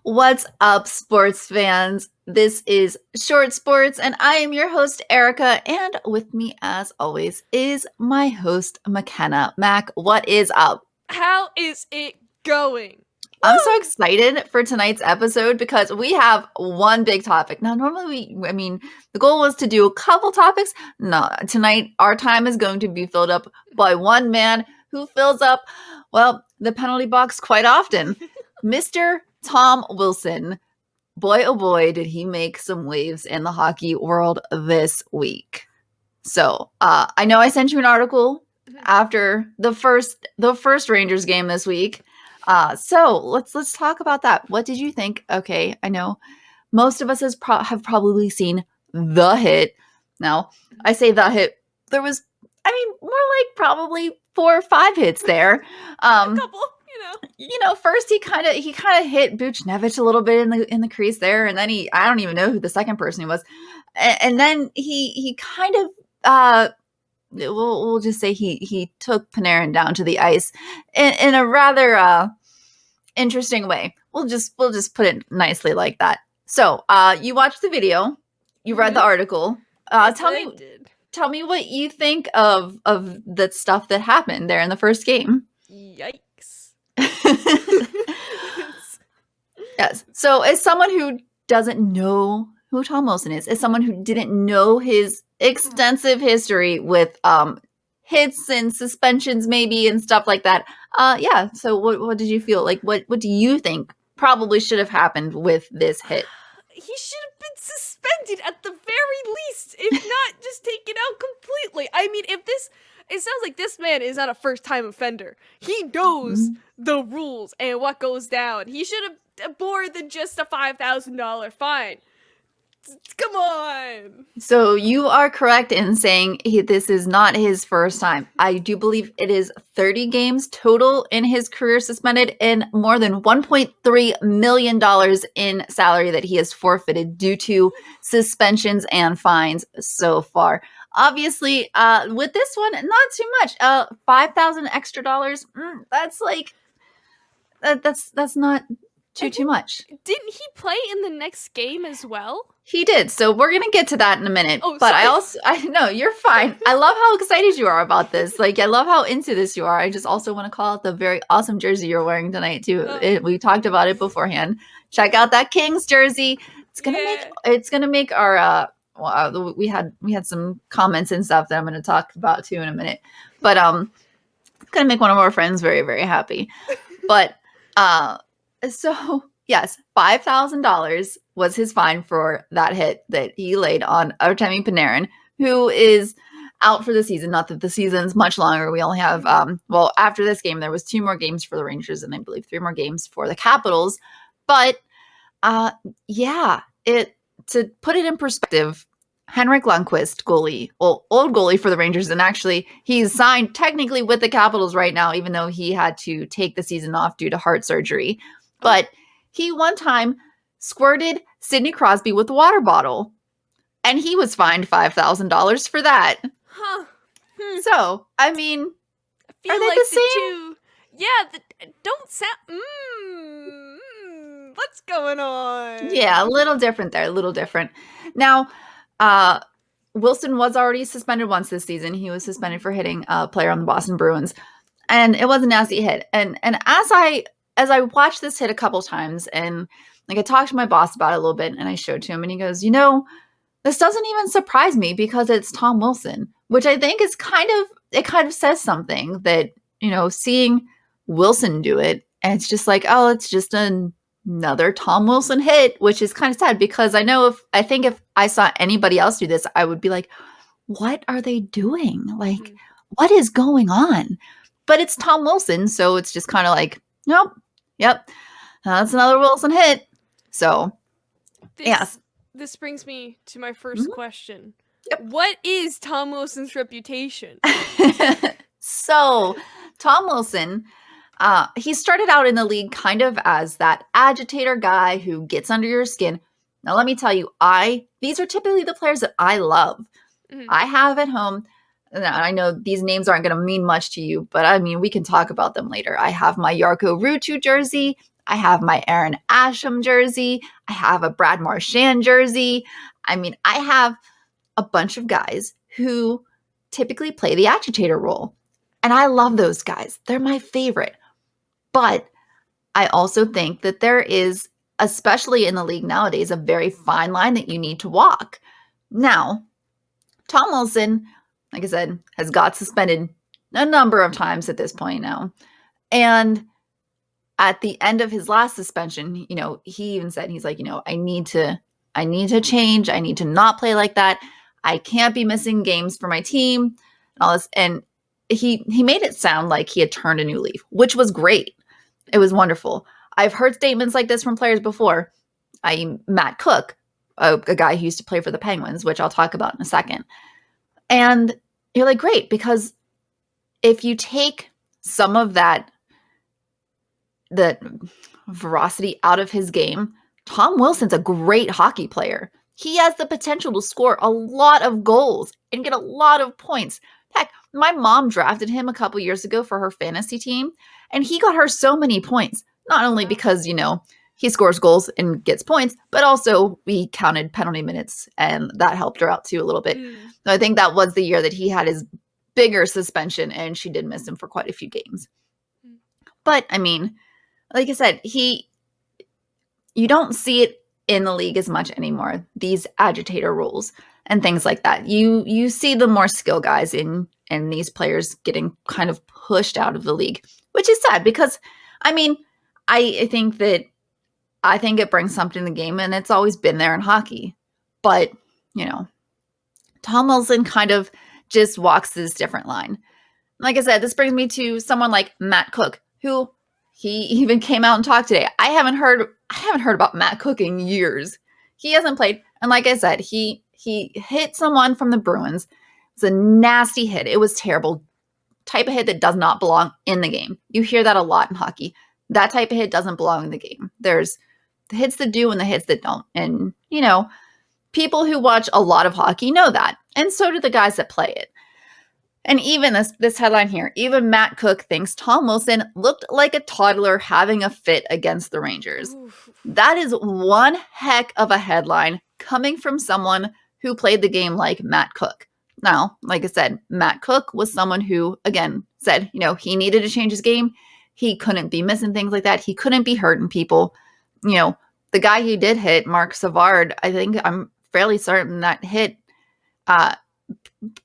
What's up, sports fans? This is Short Sports, and I am your host, Erica. And with me, as always, is my host, Makenna. Mac, what is up? How is it going? I'm so excited for tonight's episode because we have one big topic. Now, normally, the goal was to do a couple topics. No, tonight, our time is going to be filled up by one man who fills up, well, the penalty box quite often. Mr. Tom Wilson. Boy, oh boy, did he make some waves in the hockey world this week. So, I know I sent you an article after the first Rangers game this week. So let's talk about that. What did you think? Okay, I know most of us have probably seen The Hit. Now, I say The Hit. There was, more like probably 4 or 5 hits there. A couple, First he kind of hit Buchnevich a little bit in the crease there, and then I don't even know who the second person was, and then he kind of we'll just say he took Panarin down to the ice in a rather interesting way. We'll just put it nicely like that. So you watched the video, you read the article. Tell me what you think of the stuff that happened there in the first game. Yikes. Yes. So as someone who doesn't know who Tom Wilson is, as someone who didn't know his extensive history with hits and suspensions maybe and stuff like that. Yeah. So what did you feel? Like what do you think probably should have happened with this hit? He should have been suspended at the very least, if not just taken out completely. I mean, it sounds like this man is not a first-time offender. He knows the rules and what goes down. He should have more than just a $5,000 fine. Come on. So you are correct in saying this is not his first time. I do believe it is 30 games total in his career suspended and more than $1.3 million in salary that he has forfeited due to suspensions and fines so far. Obviously, with this one, not too much. $5,000 extra dollars. That's like that's not too much. Didn't he play in the next game as well? He did. So we're going to get to that in a minute. Oh, but sorry. I know you're fine. I love how excited you are about this. Like, I love how into this you are. I just also want to call out the very awesome jersey you're wearing tonight too. We talked about it beforehand. Check out that Kings jersey. It's going to make our, we had some comments and stuff that I'm going to talk about too in a minute, but, it's going to make one of our friends very, very happy. But, so yes, $5,000 was his fine for that hit that he laid on Artemi Panarin, who is out for the season. Not that the season's much longer. We only have, after this game, there was 2 more games for the Rangers and I believe 3 more games for the Capitals. But, to put it in perspective, Henrik Lundqvist, old goalie for the Rangers, and actually he's signed technically with the Capitals right now, even though he had to take the season off due to heart surgery. But he one time squirted Sidney Crosby with a water bottle, and he was fined $5,000 for that. Huh. So, I mean, feel are they like the same? Two, don't sound. What's going on? Yeah, a little different there, a little different. Now, Wilson was already suspended once this season. He was suspended for hitting a player on the Boston Bruins, and it was a nasty hit. And as I watched this hit a couple times, and like I talked to my boss about it a little bit, and I showed to him, and he goes, this doesn't even surprise me because it's Tom Wilson, which I think is kind of says something that, seeing Wilson do it, and it's just like, oh, it's just another Tom Wilson hit, which is kind of sad because I think if I saw anybody else do this, I would be like, what are they doing? Like, what is going on? But it's Tom Wilson, so it's just kind of like, nope, yep, that's another Wilson hit. So, yes. This brings me to my first question. Yep. What is Tom Wilson's reputation? So, Tom Wilson, he started out in the league kind of as that agitator guy who gets under your skin. Now, let me tell you, these are typically the players that I love. Mm-hmm. I have at home, I know these names aren't going to mean much to you, but I mean, we can talk about them later. I have my Jarkko Ruutu jersey. I have my Aaron Asham jersey. I have a Brad Marchand jersey. I mean, I have a bunch of guys who typically play the agitator role. And I love those guys. They're my favorite. But I also think that there is, especially in the league nowadays, a very fine line that you need to walk. Now, Tom Wilson, like I said, has got suspended a number of times at this point now. And at the end of his last suspension, he even said, he's like, I need to change. I need to not play like that. I can't be missing games for my team and all this. And he made it sound like he had turned a new leaf, which was great. It was wonderful. I've heard statements like this from players before. Matt Cook, a guy who used to play for the Penguins, which I'll talk about in a second. And you're like, great, because if you take some of the veracity out of his game, Tom Wilson's a great hockey player. He has the potential to score a lot of goals and get a lot of points. Heck, my mom drafted him a couple years ago for her fantasy team, and he got her so many points, not only because, he scores goals and gets points, but also we counted penalty minutes, and that helped her out too a little bit. So I think that was the year that he had his bigger suspension, and she did miss him for quite a few games. But, I mean, like I said, you don't see it in the league as much anymore, these agitator rules and things like that. You see the more skill guys in these players getting kind of pushed out of the league, which is sad because, I mean, I think it brings something to the game, and it's always been there in hockey. But, Tom Wilson kind of just walks this different line. Like I said, this brings me to someone like Matt Cook, who he even came out and talked today. I haven't heard about Matt Cook in years. He hasn't played. And like I said, he hit someone from the Bruins. It was a nasty hit. It was terrible. Type of hit that does not belong in the game. You hear that a lot in hockey. That type of hit doesn't belong in the game. There's the hits that do and the hits that don't. And, people who watch a lot of hockey know that. And so do the guys that play it. And even this headline here, even Matt Cook thinks Tom Wilson looked like a toddler having a fit against the Rangers. Oof. That is one heck of a headline coming from someone who played the game like Matt Cook. Now, like I said, Matt Cook was someone who, again, said, he needed to change his game. He couldn't be missing things like that. He couldn't be hurting people. The guy he did hit, Mark Savard, I'm fairly certain that hit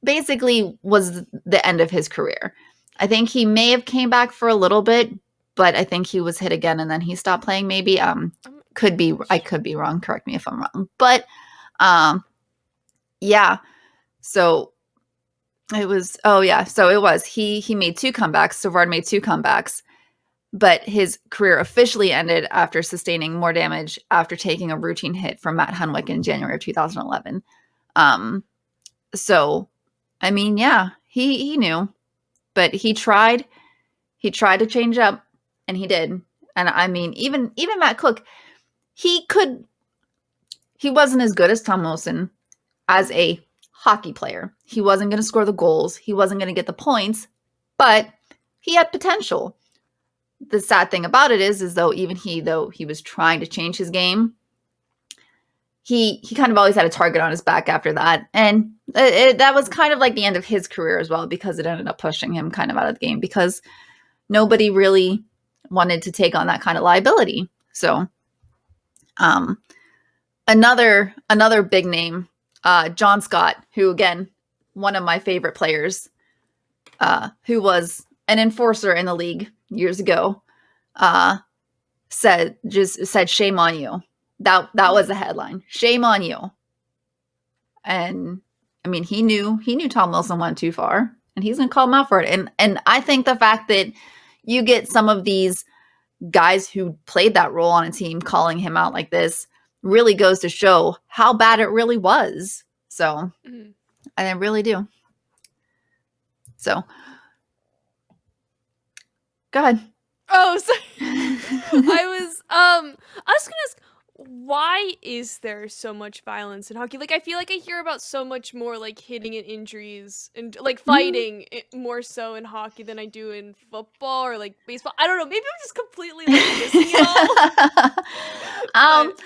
basically was the end of his career. I think he may have came back for a little bit, but I think he was hit again and then he stopped playing maybe. I could be wrong. Correct me if I'm wrong. But yeah. So it was, he made 2 comebacks. Savard made 2 comebacks, but his career officially ended after sustaining more damage after taking a routine hit from Matt Hunwick in January of 2011. So, I mean, yeah, he knew, but he tried to change up, and he did. And I mean, even Matt Cook, he wasn't as good as Tom Wilson as a hockey player. He wasn't going to score the goals. He wasn't going to get the points, but he had potential. The sad thing about it is though he was trying to change his game, he kind of always had a target on his back after that. And that was kind of like the end of his career as well, because it ended up pushing him kind of out of the game because nobody really wanted to take on that kind of liability. So another big name, John Scott, who, again, one of my favorite players, who was an enforcer in the league years ago, said, shame on you. That was the headline. Shame on you. And I mean, he knew Tom Wilson went too far, and he's going to call him out for it. And I think the fact that you get some of these guys who played that role on a team calling him out like this really goes to show how bad it really was. So I really do. So go ahead. Oh, sorry. I was gonna ask, why is there so much violence in hockey? Like, I feel like I hear about so much more, like, hitting and injuries and, like, Mm. fighting more so in hockey than I do in football or, like, baseball. I don't know. Maybe I'm just completely, like, missing it all. um, But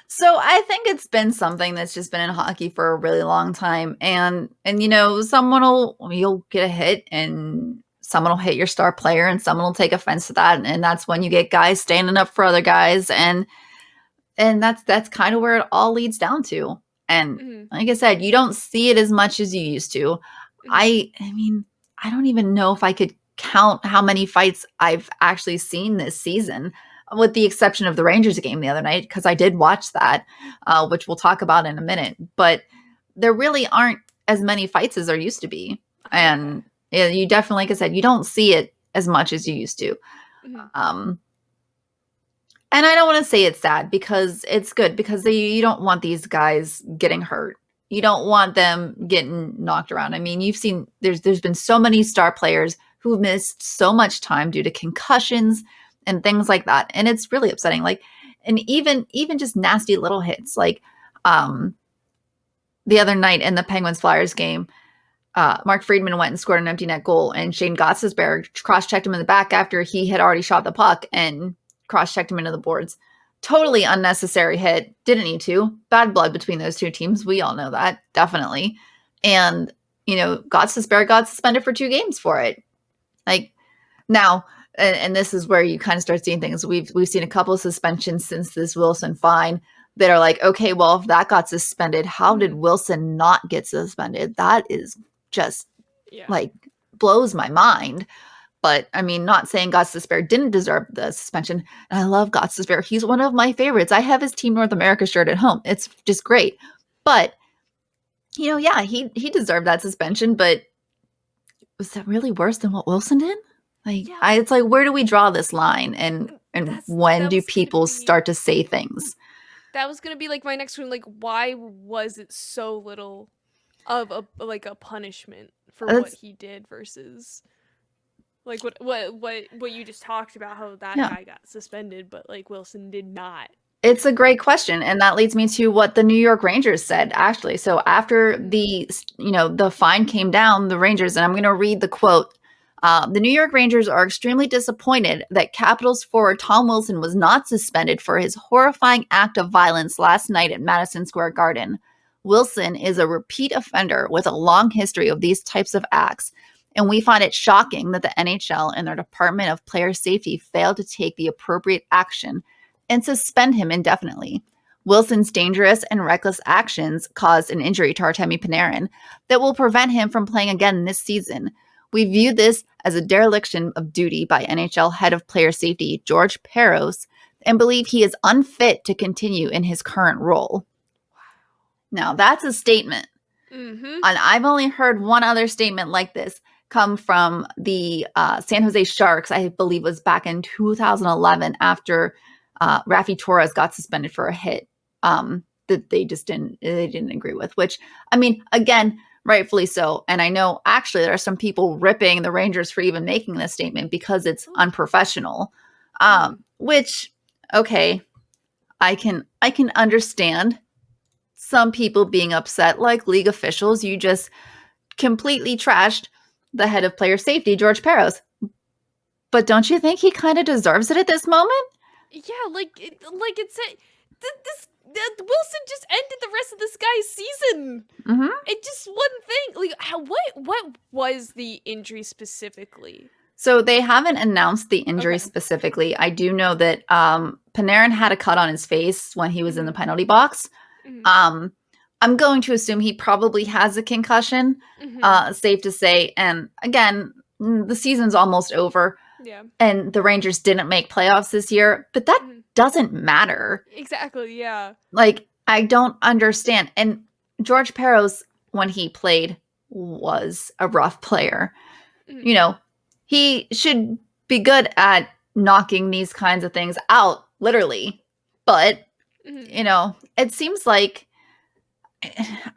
so I think it's been something that's just been in hockey for a really long time, and you know, you'll get a hit, and someone will hit your star player, and someone will take offense to that, and that's when you get guys standing up for other guys, and that's kind of where it all leads down to. And mhm, like I said, you don't see it as much as you used to. mhm, I mean, I don't even know if I could count how many fights I've actually seen this season, with the exception of the Rangers game the other night, because I did watch that, which we'll talk about in a minute. But there really aren't as many fights as there used to be. okay. And yeah, you definitely, like I said, you don't see it as much as you used to. Mhm, Um, and I don't want to say it's sad, because it's good, because you don't want these guys getting hurt. You don't want them getting knocked around. I mean, you've seen there's been so many star players who've missed so much time due to concussions and things like that. And it's really upsetting. Like, and even just nasty little hits. Like um the other night in the Penguins Flyers game, Mark Friedman went and scored an empty net goal, and Shane Gottsberg cross-checked him in the back after he had already shot the puck and cross-checked him into the boards. Totally unnecessary hit. Didn't need to. Bad blood between those two teams. We all know that, definitely. And, you know, Gottsberg got suspended for 2 games for it. Like, now, and this is where you kind of start seeing things. We've seen a couple of suspensions since this Wilson fine that are like, okay, well, if that got suspended, how did mhm, Wilson not get suspended? That is just yeah. like blows my mind. But I mean, not saying Gottsberg didn't deserve the suspension. And I love Gottsberg. He's one of my favorites. I have his Team North America shirt at home. It's just great. But you know, yeah, he deserved that suspension. But was that really worse than what Wilson did? Like, Yeah, it's like, where do we draw this line, and when that do was gonna people be start to say things? like my next one. Like, why was it so little of a punishment for what That's he did versus like what you just talked about, how that Yeah. guy got suspended, but like Wilson did not. It's a great question, and that leads me to what the New York Rangers said, actually. So after Mhm. the fine came down, the Rangers, and I'm going to read the quote. The New York Rangers are extremely disappointed that Capitals forward Tom Wilson was not suspended for his horrifying act of violence last night at Madison Square Garden. Wilson is a repeat offender with a long history of these types of acts, and we find it shocking that the NHL and their Department of Player Safety failed to take the appropriate action and suspend him indefinitely. Wilson's dangerous and reckless actions caused an injury to Artemi Panarin that will prevent him from playing again this season. We view this as a dereliction of duty by NHL head of player safety George Peros and believe he is unfit to continue in his current role. Now, that's a statement. Mhm. And I've only heard one other statement like this come from the San Jose Sharks, I believe was back in 2011 after Rafi Torres got suspended for a hit that they didn't agree with, which, I mean, again, rightfully so. And I know actually there are some people ripping the Rangers for even making this statement because it's unprofessional, Mhm. which, okay, I can understand some people being upset, like league officials. You just completely trashed the head of player safety, George Peros. But don't you think he kind of deserves it at this moment? Yeah, like it said, this Wilson just ended the rest of this guy's season. Mm-hmm. It just one thing. Like, what was the injury specifically? So they haven't announced the injury Okay. specifically. I do know that Panarin had a cut on his face when he was in the Mhm. penalty box. Mhm. Um, I'm going to assume he probably has a concussion, Mhm. safe to say. And again, the season's almost over, Yeah. and the Rangers didn't make playoffs this year, but that Mhm. doesn't matter. Exactly. Yeah. Like, I don't understand. And George Peros, when he played, was a rough player. Mhm. You know, he should be good at knocking these kinds of things out, literally. But, Mhm. you know, it seems like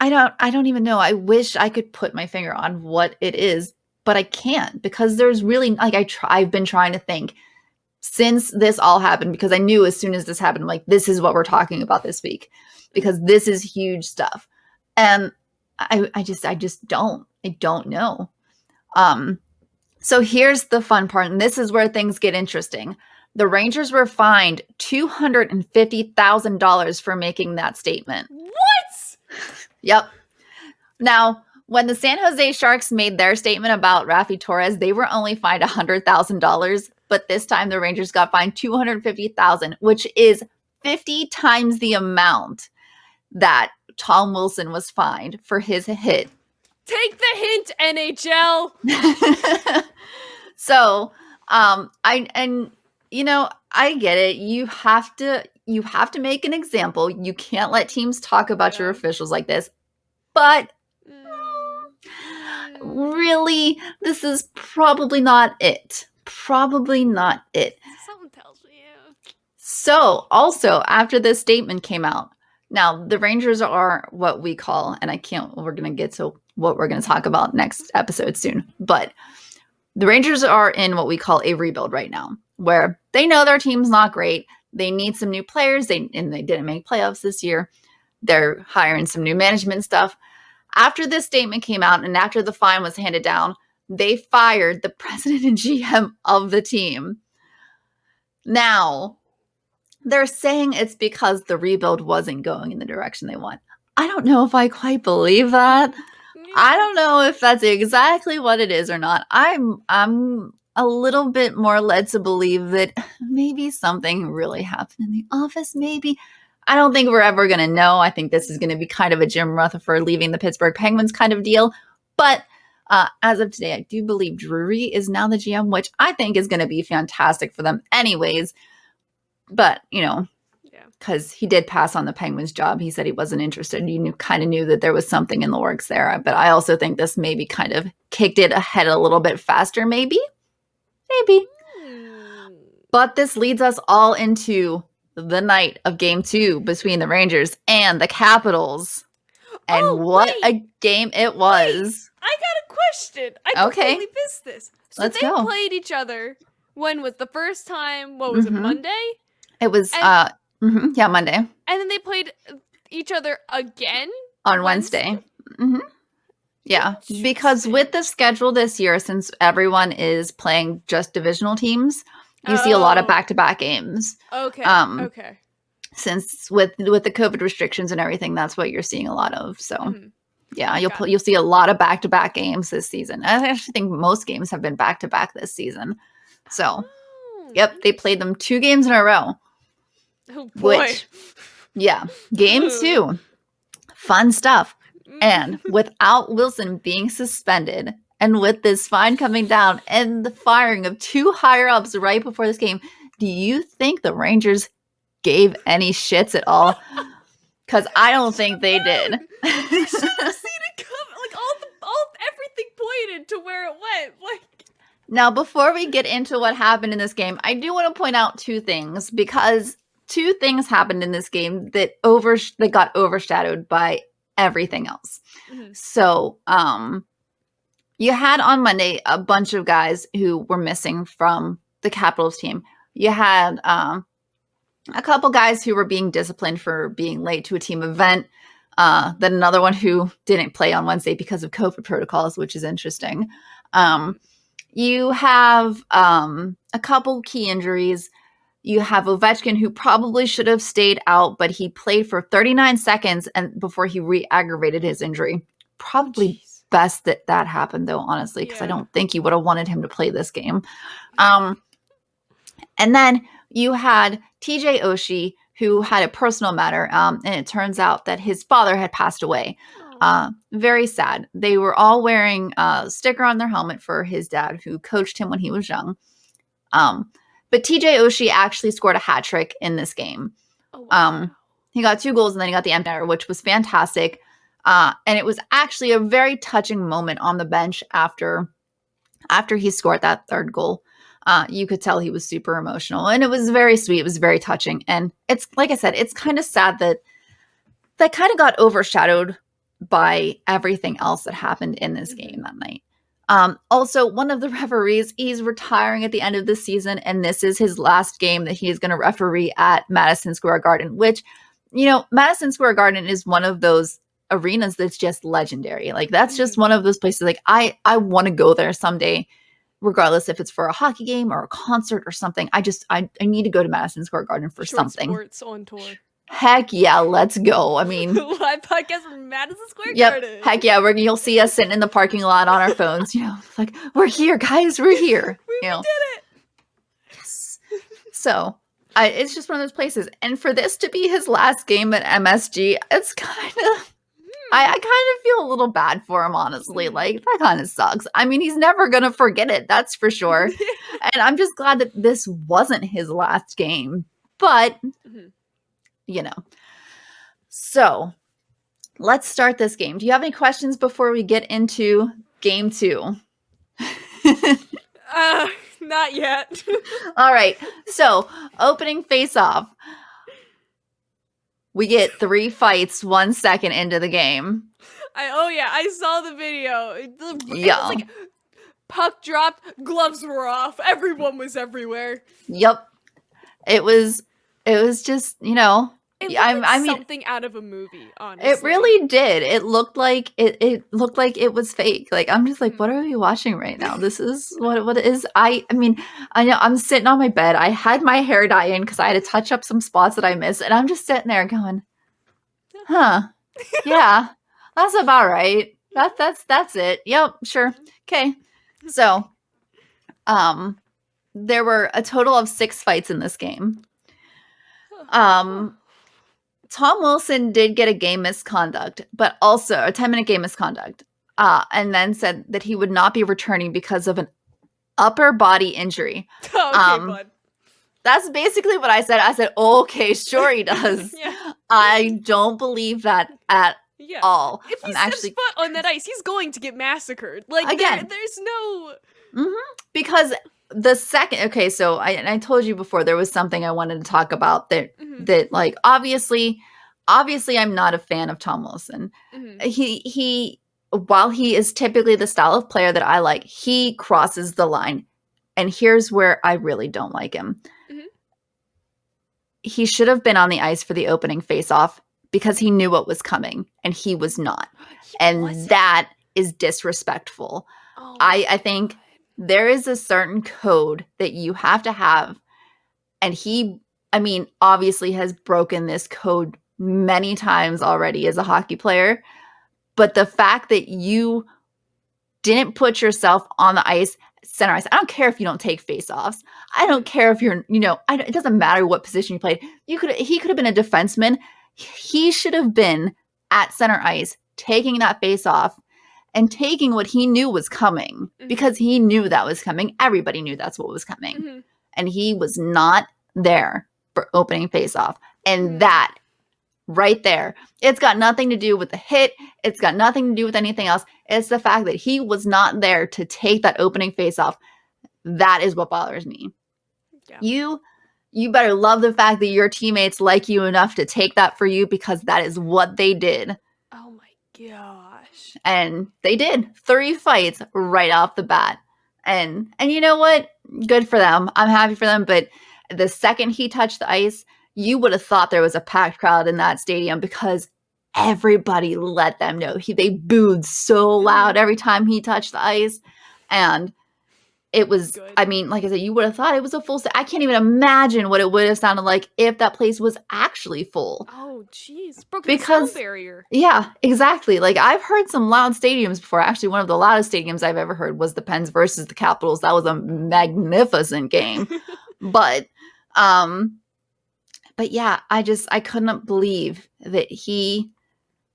I don't even know. I wish I could put my finger on what it is, but I can't, because there's really, like, I've been trying to think since this all happened, because I knew as soon as this happened, I'm like, this is what we're talking about this week, because this is huge stuff. And I don't know. So here's the fun part, and this is where things get interesting. The Rangers were fined $250,000 for making that statement. What? Yep. Now, when the San Jose Sharks made their statement about Raffi Torres, they were only fined $100,000, but this time the Rangers got fined $250,000, which is 50 times the amount that Tom Wilson was fined for his hit. Take the hint, NHL. So, I get it. You have to make an example. You can't let teams talk about your officials like this. But really, this is probably not it. Probably not it. Something tells me. So, also, after this statement came out, now the Rangers are what we call, and we're going to get to what we're going to talk about next episode soon, but the Rangers are in what we call a rebuild right now, where they know their team's not great. They need some new players, and they didn't make playoffs this year. They're hiring some new management stuff. After this statement came out and after the fine was handed down, they fired the president and GM of the team. Now, they're saying it's because the rebuild wasn't going in the direction they want. I don't know if I quite believe that. I don't know if that's exactly what it is or not. I'm a little bit more led to believe that maybe something really happened in the office, maybe. I don't think we're ever going to know. I think this is going to be kind of a Jim Rutherford leaving the Pittsburgh Penguins kind of deal. But as of today, I do believe Drury is now the GM, which I think is going to be fantastic for them anyways. But, because he did pass on the Penguins job. He said he wasn't interested. You kind of knew that there was something in the works there. But I also think this maybe kind of kicked it ahead a little bit faster, maybe. But this leads us all into the night of Game 2 between the Rangers and the Capitals. And what a game it was. I got a question. I completely missed this. So Let's they go. played each other. When was the first time? What was it, Monday? It was, Monday. And then they played each other again? On Wednesday. Yeah, because with the schedule this year, since everyone is playing just divisional teams, you see a lot of back-to-back games. Okay. Okay. Since with the COVID restrictions and everything, that's what you're seeing a lot of. So, yeah, you'll see a lot of back-to-back games this season. I actually think most games have been back-to-back this season. So, yep, they played them 2 games in a row. Oh boy. Game 2, fun stuff. And without Wilson being suspended, and with this fine coming down, and the firing of 2 higher-ups right before this game, do you think the Rangers gave any shits at all? Because I don't think they did. They should have seen it come. Like everything pointed to where it went. Now, before we get into what happened in this game, I do want to point out 2 things, because 2 things happened in this game that got overshadowed by everything else. So, you had on Monday a bunch of guys who were missing from the Capitals team. You had a couple guys who were being disciplined for being late to a team event. Then another one who didn't play on Wednesday because of COVID protocols, which is interesting. You have a couple key injuries. You have Ovechkin, who probably should have stayed out, but he played for 39 seconds and before he re-aggravated his injury. Probably best that happened, though, honestly, because I don't think you would have wanted him to play this game. And then you had TJ Oshie, who had a personal matter, and it turns out that his father had passed away. Very sad. They were all wearing a sticker on their helmet for his dad, who coached him when he was young. But TJ Oshie actually scored a hat trick in this game. He got 2 goals and then he got the empty netter, which was fantastic. And it was actually a very touching moment on the bench after he scored that 3rd goal. You could tell he was super emotional, and it was very sweet. It was very touching. And it's, like I said, it's kind of sad that kind of got overshadowed by everything else that happened in this game that night. Also, one of the referees, he's retiring at the end of the season, and this is his last game that he's going to referee at Madison Square Garden, which, Madison Square Garden is one of those arenas that's just legendary. Like, that's just one of those places, like, I want to go there someday, regardless if it's for a hockey game or a concert or something. I need to go to Madison Square Garden for Short something. Sports on tour. Heck yeah, let's go. I mean, live podcast from Madison Square yep. Garden. Heck yeah, you'll see us sitting in the parking lot on our phones, like, we're here, guys, we're here. we did it. Yes. So, it's just one of those places. And for this to be his last game at MSG, it's kind of, I kind of feel a little bad for him, honestly. Like, that kind of sucks. I mean, he's never going to forget it, that's for sure. And I'm just glad that this wasn't his last game. But, So, let's start this game. Do you have any questions before we get into game 2? Not yet. All right. So, opening face-off. We get 3 fights 1 second into the game. I saw the video. It Yeah. was like puck dropped, gloves were off, everyone was everywhere. Yep. It was just, It looked I mean, something out of a movie, honestly. it really did. It looked like it was fake. Like, I'm just like, what are we watching right now? This is what it is. I mean, I know I'm sitting on my bed. I had my hair dye in because I had to touch up some spots that I missed, and I'm just sitting there going, huh, yeah, that's about right. That's it. Yep, sure. Okay. So, there were a total of 6 fights in this game. Tom Wilson did get a game misconduct, but also a 10-minute game misconduct, and then said that he would not be returning because of an upper body injury. Okay, bud. That's basically what I said. I said, okay, sure he does. Yeah. I don't believe that at all. If he steps foot on that ice, he's going to get massacred. Like, again, there's no... Because the second, okay, so I told you before there was something I wanted to talk about that like, obviously I'm not a fan of Tom Wilson. He while he is typically the style of player that I like, he crosses the line, and here's where I really don't like him. He should have been on the ice for the opening face-off because he knew what was coming, and he was not. That is disrespectful. I think there is a certain code that you have to have, and he, obviously has broken this code many times already as a hockey player, but the fact that you didn't put yourself on the ice, center ice, I don't care if you don't take face-offs. I don't care if you're, it doesn't matter what position you played. He could have been a defenseman. He should have been at center ice taking that face-off and taking what he knew was coming, because he knew that was coming. Everybody knew that's what was coming. And he was not there for opening face-off. And that right there, it's got nothing to do with the hit. It's got nothing to do with anything else. It's the fact that he was not there to take that opening face-off. That is what bothers me. Yeah. You better love the fact that your teammates like you enough to take that for you, because that is what they did. Oh my gosh. And they did 3 fights right off the bat. And you know what? Good for them. I'm happy for them. But the second he touched the ice, you would have thought there was a packed crowd in that stadium, because everybody let them know. They booed so loud every time he touched the ice. And it was, good. Like I said, you would have thought it was a full I can't even imagine what it would have sounded like if that place was actually full. Oh, jeez. Broken the sound barrier. Yeah, exactly. Like, I've heard some loud stadiums before. Actually, one of the loudest stadiums I've ever heard was the Pens versus the Capitals. That was a magnificent game. But yeah, I couldn't believe that he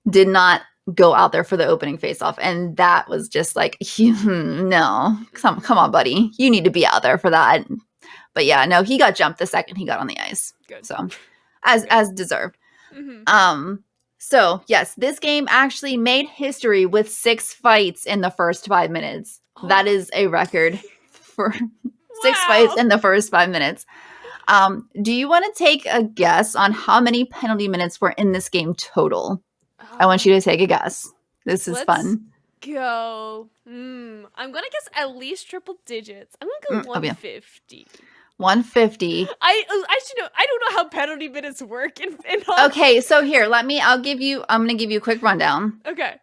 did not go out there for the opening face-off. And that was just like, no, come on, buddy. You need to be out there for that. But yeah, no, he got jumped the second he got on the ice. Good. So, as deserved. So, yes, this game actually made history with 6 fights in the first 5 minutes. That is a record for 6 fights in the first 5 minutes. Do you want to take a guess on how many penalty minutes were in this game total? I want you to take a guess. This is fun. go. I'm gonna guess at least triple digits. I'm gonna go Oh, yeah. 150. 150. I should know. I don't know how penalty minutes work in hockey. Okay, so here, I'm gonna give you a quick rundown. Okay.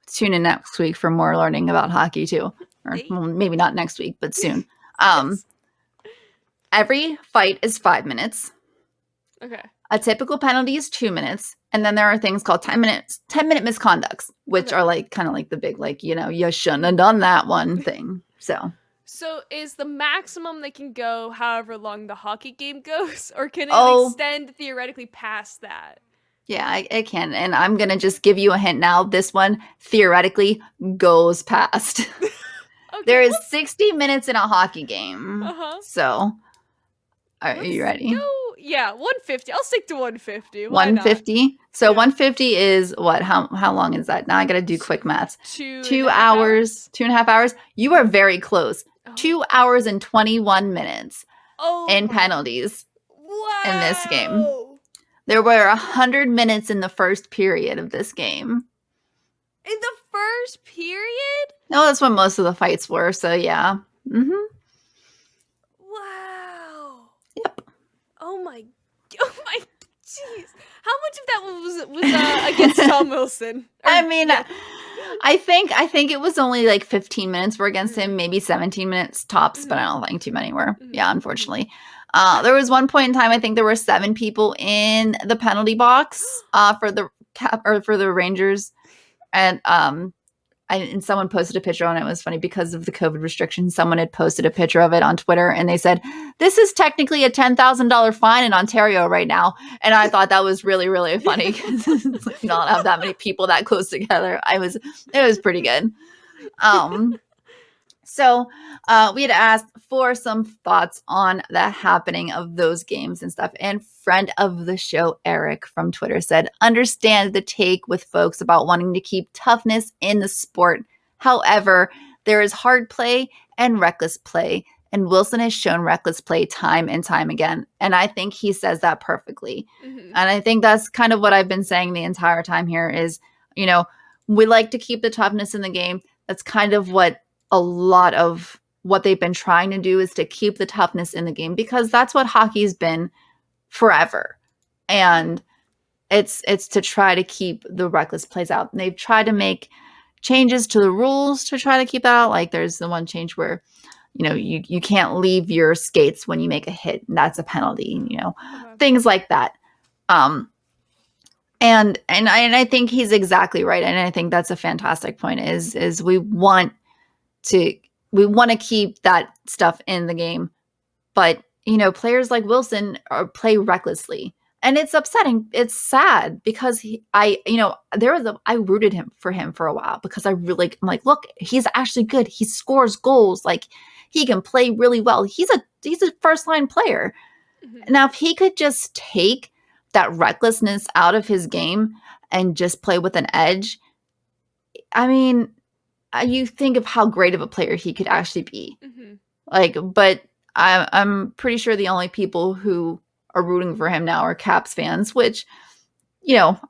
Tune in next week for more learning about hockey too. Or well, maybe not next week, but soon. Yes. Every fight is 5 minutes. Okay. A typical penalty is 2 minutes. And then there are things called 10-minute misconducts, which are like kind of like the big, like, you shouldn't have done that one thing. So is the maximum they can go however long the hockey game goes, or can it extend theoretically past that? Yeah, it can. And I'm going to just give you a hint now. This one theoretically goes past. Okay, there is 60 minutes in a hockey game. So, are you ready? Yeah, 150. I'll stick to 150. 150. So 150 is what? How long is that? Now I got to do quick maths. 2 hours, 2.5 hours. You are very close. 2 hours and 21 minutes in penalties in this game. There were 100 minutes in the first period of this game. In the first period? No, that's when most of the fights were. So yeah. Wow. Yep. Oh my, jeez. How much of that was against Tom Wilson? I mean, yeah. I think it was only like 15 minutes were against him, maybe 17 minutes tops, but I don't think too many were. Yeah, unfortunately. There was one point in time, I think there were 7 people in the penalty box for the Rangers, and and someone posted a picture on it. It was funny because of the COVID restrictions. Someone had posted a picture of it on Twitter, and they said, "This is technically a $10,000 fine in Ontario right now." And I thought that was really, really funny because you don't have that many people that close together. It was pretty good. So we had asked for some thoughts on the happening of those games and stuff. And friend of the show, Eric from Twitter, said, understand the take with folks about wanting to keep toughness in the sport. However, there is hard play and reckless play. And Wilson has shown reckless play time and time again. And I think he says that perfectly. And I think that's kind of what I've been saying the entire time here is, we like to keep the toughness in the game. That's kind of what a lot of what they've been trying to do is to keep the toughness in the game because that's what hockey's been forever. And it's to try to keep the reckless plays out. And they've tried to make changes to the rules to try to keep that out. Like there's the one change where, you can't leave your skates when you make a hit. And that's a penalty, things like that. And I think he's exactly right. And I think that's a fantastic point is we want to keep that stuff in the game. But, players like Wilson play recklessly. And it's upsetting. It's sad because I rooted for him for a while because I'm like, look, he's actually good. He scores goals. Like he can play really well. He's a first line player. Now, if he could just take that recklessness out of his game and just play with an edge, I mean, you think of how great of a player he could actually be. But I'm pretty sure the only people who are rooting for him now are Caps fans, which,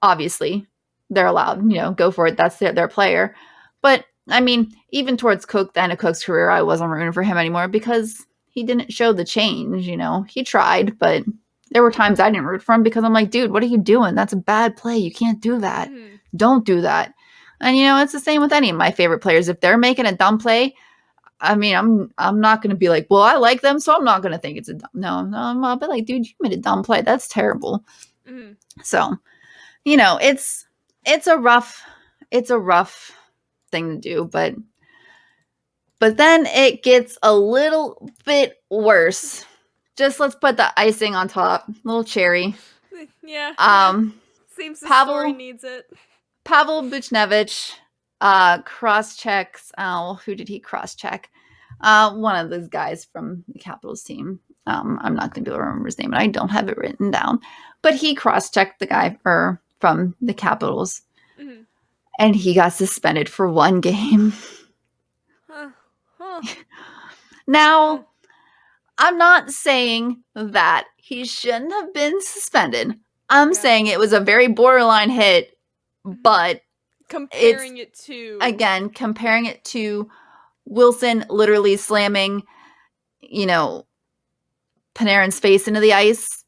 obviously they're allowed, go for it. That's their player. But I mean, even towards Cook, the end of Cook's career, I wasn't rooting for him anymore because he didn't show the change, he tried, but there were times I didn't root for him because I'm like, dude, what are you doing? That's a bad play. You can't do that. Don't do that. And, it's the same with any of my favorite players. If they're making a dumb play, I mean, I'm not going to be like, well, I like them, so I'm not going to think it's a dumb. No, I'll be like, dude, you made a dumb play. That's terrible. So, it's a rough thing to do, but then it gets a little bit worse. Just let's put the icing on top, little cherry. Yeah. Seems the story needs it. Pavel Buchnevich cross-checks. Who did he cross-check? One of those guys from the Capitals team. I'm not going to be able to remember his name, and I don't have it written down. But he cross-checked the guy from the Capitals, and he got suspended for 1 game. Now, I'm not saying that he shouldn't have been suspended. I'm saying it was a very borderline hit, but comparing it to Wilson literally slamming, Panarin's face into the ice.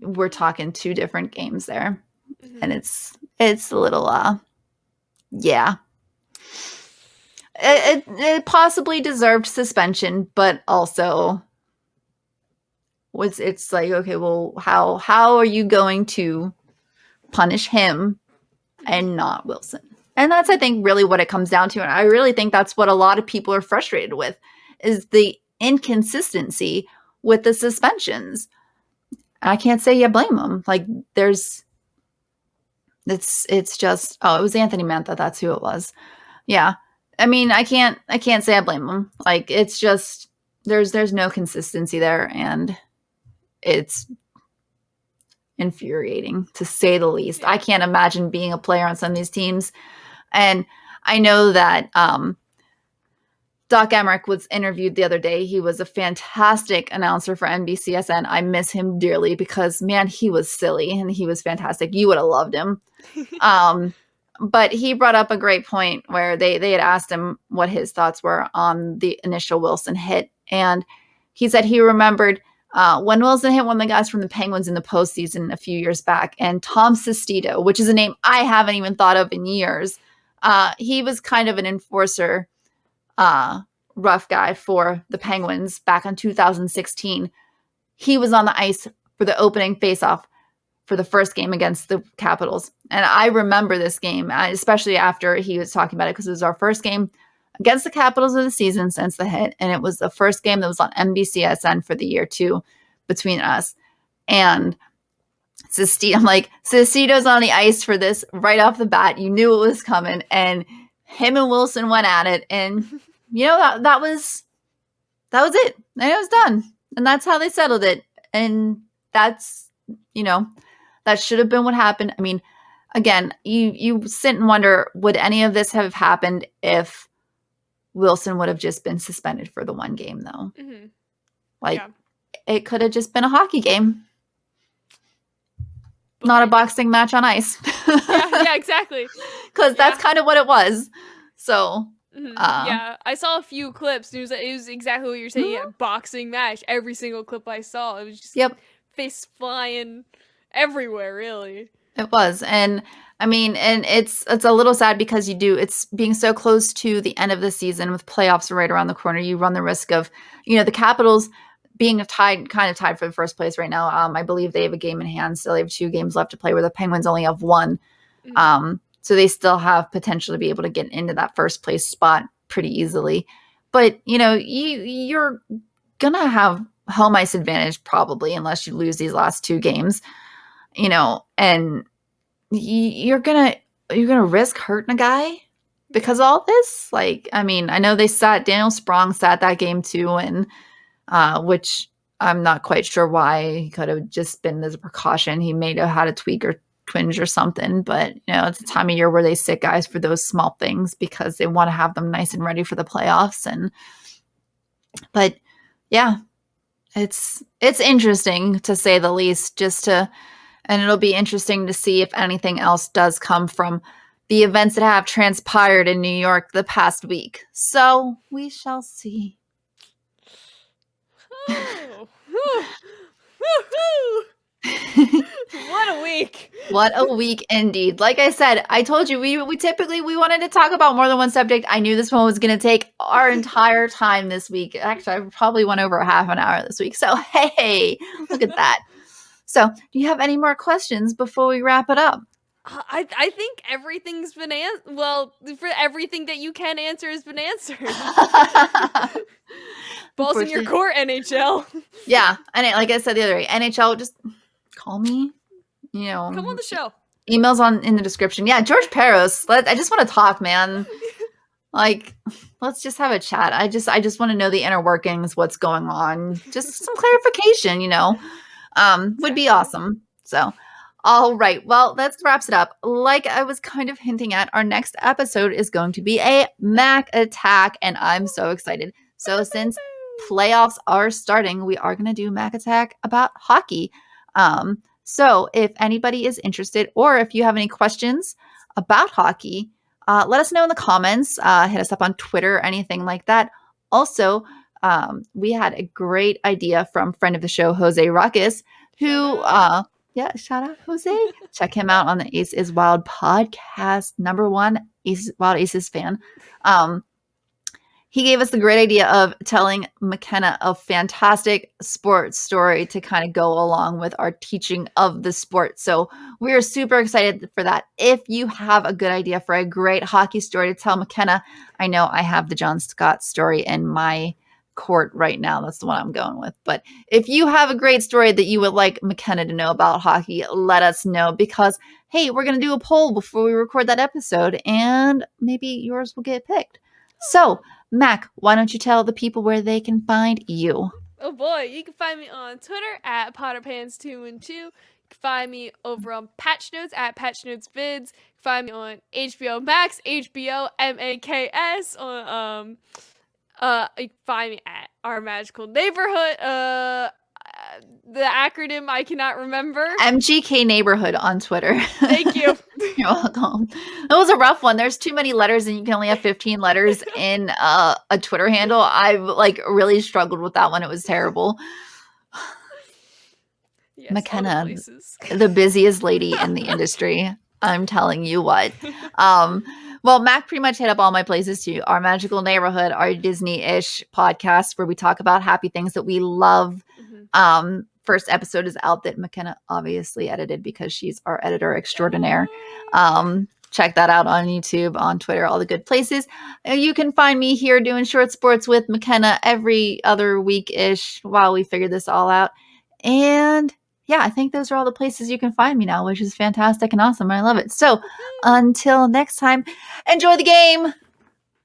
We're talking two different games there. Mm-hmm. And it's a little, yeah. It possibly deserved suspension, but also it's like, okay, well, how are you going to punish him and not Wilson? And that's, I think, really what it comes down to. And I really think that's what a lot of people are frustrated with, is the inconsistency with the suspensions. I can't say you blame them. Like, it's just, it was Anthony Mantha. That's who it was. Yeah. I mean, I can't say I blame them. Like, it's just, there's no consistency there, and it's infuriating, to say the least. I can't imagine being a player on some of these teams. And I know that Doc Emmerich was interviewed the other day. He was a fantastic announcer for NBCSN. I miss him dearly because, man, he was silly and he was fantastic. You would have loved him. But he brought up a great point where they had asked him what his thoughts were on the initial Wilson hit. And he said he remembered when Wilson hit one of the guys from the Penguins in the postseason a few years back, and Tom Sestito, which is a name I haven't even thought of in years. He was kind of an enforcer, rough guy for the Penguins back in 2016. He was on the ice for the opening faceoff for the first game against the Capitals. And I remember this game, especially after he was talking about it, because it was our first game against the Capitals of the season since the hit. And it was the first game that was on NBCSN for the year too, between us. And I'm like, Sestito's on the ice for this right off the bat. You knew it was coming. And him and Wilson went at it. And, that was it. And it was done. And that's how they settled it. And that's, that should have been what happened. I mean, again, you sit and wonder, would any of this have happened if Wilson would have just been suspended for the one game, though? Mm-hmm. It could have just been a hockey game, not a boxing match on ice. yeah, exactly. Because that's kind of what it was. So, yeah, I saw a few clips. It was exactly what you're saying. Mm-hmm. Yeah, boxing match. Every single clip I saw, it was just face flying everywhere, really. It was. And I mean, and it's a little sad because it's being so close to the end of the season with playoffs right around the corner. You run the risk of, the Capitals being kind of tied for the first place right now. I believe they have a game in hand. Still, they have 2 games left to play, where the Penguins only have 1. Mm-hmm. So they still have potential to be able to get into that first place spot pretty easily. But, you're going to have home ice advantage probably, unless you lose these last 2 games, and you're going to risk hurting a guy because of all this. Like, I mean, I know Daniel Sprong sat that game too, and which I'm not quite sure why. He could have just been as a precaution. He may have had a tweak or twinge or something, but it's a time of year where they sit guys for those small things because they want to have them nice and ready for the playoffs. But yeah, it's interesting, to say the least, and it'll be interesting to see if anything else does come from the events that have transpired in New York the past week. So we shall see. Oh. What a week. What a week indeed. Like I said, I told you we typically wanted to talk about more than one subject. I knew this one was going to take our entire time this week. Actually, I probably went over a half an hour this week. So, hey, look at that. So, do you have any more questions before we wrap it up? I think everything's been for everything that you can answer has been answered. Balls in your court, NHL. Yeah, and like I said the other day, NHL, just call me. Come on the show. Emails in the description. Yeah, George Peros. I just want to talk, man. Like, let's just have a chat. I just want to know the inner workings, what's going on. Just some clarification, would be awesome. So, all right. Well, that wraps it up. Like I was kind of hinting at, our next episode is going to be a Mac attack, and I'm so excited. So since playoffs are starting, we are going to do Mac attack about hockey. So if anybody is interested, or if you have any questions about hockey, let us know in the comments. Hit us up on Twitter, anything like that. Also, we had a great idea from friend of the show, Jose Ruckus, who, shout out Jose. Check him out on the Ace is Wild podcast. #1 Wild Aces fan. He gave us the great idea of telling Makenna a fantastic sports story to kind of go along with our teaching of the sport. So we are super excited for that. If you have a good idea for a great hockey story to tell Makenna, I know I have the John Scott story in my court right now. That's the one I'm going with. But if you have a great story that you would like Makenna to know about hockey, let us know, because, hey, we're going to do a poll before we record that episode, and maybe yours will get picked. So, Mac, why don't you tell the people where they can find you? Oh boy, you can find me on Twitter at PotterPants212. You can find me over on Patch Notes at Patch Notes Vids. You can find me on HBO Max, HBO MAKS. On you can find me at Our Magical Neighborhood. The acronym I cannot remember. MGK Neighborhood on Twitter. Thank you. You're welcome. That was a rough one. There's too many letters, and you can only have 15 letters in a Twitter handle. I've really struggled with that one. It was terrible. Yes, Makenna, the busiest lady in the industry. I'm telling you what. Well, Mac pretty much hit up all my places too. Our Magical Neighborhood, our Disney-ish podcast where we talk about happy things that we love. First episode is out that Makenna obviously edited because she's our editor extraordinaire. Check that out on YouTube, on Twitter, all the good places. You can find me here doing short sports with Makenna every other week-ish while we figure this all out. And yeah, I think those are all the places you can find me now, which is fantastic and awesome. I love it. So until next time, enjoy the game.